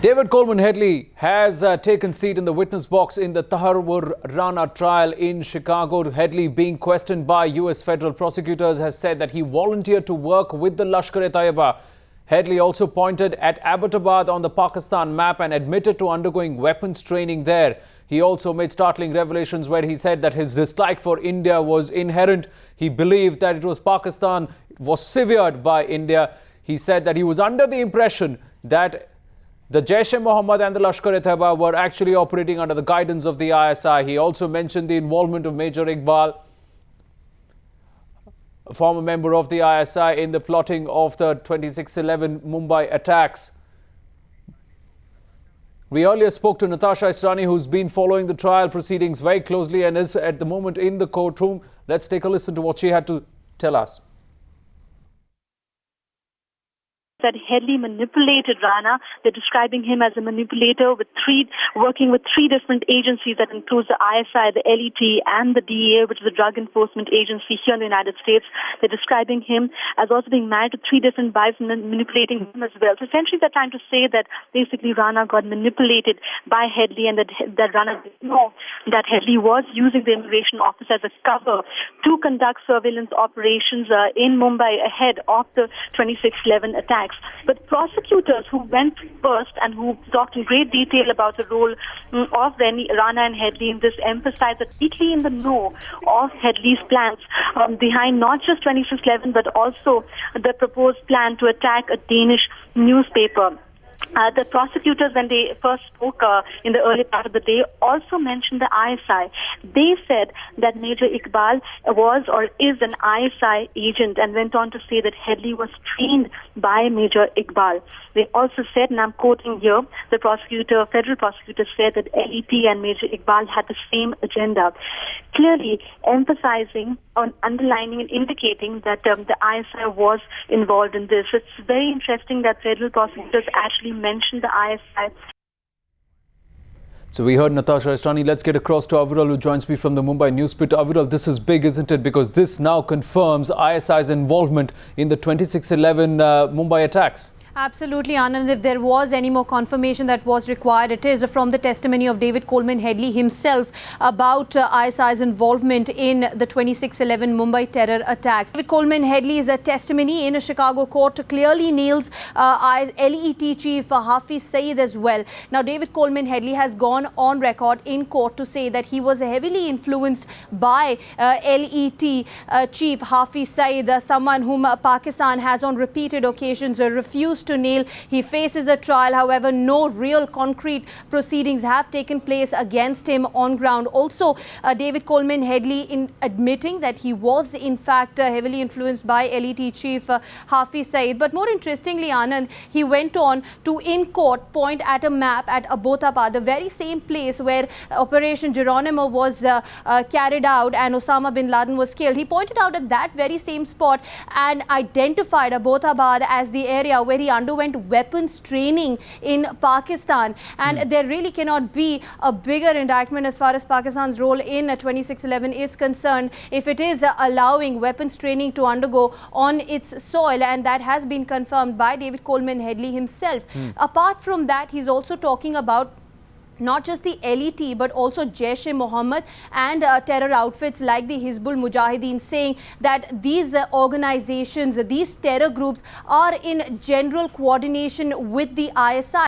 David Coleman Headley has taken seat in the witness box in the Tahir Rana trial in Chicago. Headley, being questioned by US federal prosecutors, has said that he volunteered to work with the Lashkar-e-Taiba. Headley also pointed at Abbottabad on the Pakistan map and admitted to undergoing weapons training there. He also made startling revelations where he said that his dislike for India was inherent. He believed that it was Pakistan was severed by India. He said that he was under the impression that the Jaish-e-Mohammed and the Lashkar-e-Taiba were actually operating under the guidance of the ISI. He also mentioned the involvement of Major Iqbal, a former member of the ISI, in the plotting of the 26/11 Mumbai attacks. We earlier spoke to Natasha Israni, who's been following the trial proceedings very closely and is at the moment in the courtroom. Let's take a listen to what she had to tell us. That Headley manipulated Rana. They're describing him as a manipulator working with three different agencies that includes the ISI, the LET, and the DEA, which is the Drug Enforcement Agency here in the United States. They're describing him as also being married to three different wives and manipulating him as well. So essentially, they're trying to say that basically Rana got manipulated by Headley, and that Rana didn't know that Headley was using the immigration office as a cover to conduct surveillance operations in Mumbai ahead of the 26/11 attacks. But prosecutors who went first and who talked in great detail about the role of Rana and Headley in this emphasized that deeply in the know of Headley's plans behind not just 26/11 but also the proposed plan to attack a Danish newspaper. The prosecutors, when they first spoke in the early part of the day, also mentioned the ISI. They said that Major Iqbal was or is an ISI agent and went on to say that Headley was trained by Major Iqbal. They also said, and I'm quoting here, the federal prosecutor said that LET and Major Iqbal had the same agenda, clearly emphasizing on underlining and indicating that the ISI was involved in this. It's very interesting that federal prosecutors actually mentioned the ISI. So we heard Natasha Israni. Let's get across to Aviral, who joins me from the Mumbai newspaper. Aviral, this is big, isn't it? Because this now confirms ISI's involvement in the 26/11 Mumbai attacks. Absolutely, Anand. If there was any more confirmation that was required, it is from the testimony of David Coleman Headley himself about ISI's involvement in the 26/11 Mumbai terror attacks. David Coleman Headley's testimony in a Chicago court clearly nails LET chief Hafiz Saeed as well. Now, David Coleman Headley has gone on record in court to say that he was heavily influenced by LET chief Hafiz Saeed, someone whom Pakistan has on repeated occasions refused to nail. He faces a trial. However, no real concrete proceedings have taken place against him on ground. Also, David Coleman Headley in admitting that he was in fact heavily influenced by LET chief Hafiz Saeed. But more interestingly, Anand, he went on to in court point at a map at Abbottabad, the very same place where Operation Geronimo was carried out and Osama bin Laden was killed. He pointed out at that very same spot and identified Abbottabad as the area where he underwent weapons training in Pakistan. And there really cannot be a bigger indictment as far as Pakistan's role in 26/11 is concerned if it is allowing weapons training to undergo on its soil, and that has been confirmed by David Coleman Headley himself. Apart from that, he's also talking about not just the LET but also Jaish-e-Mohammed and terror outfits like the Hizbul Mujahideen, saying that these organizations, these terror groups are in general coordination with the ISI.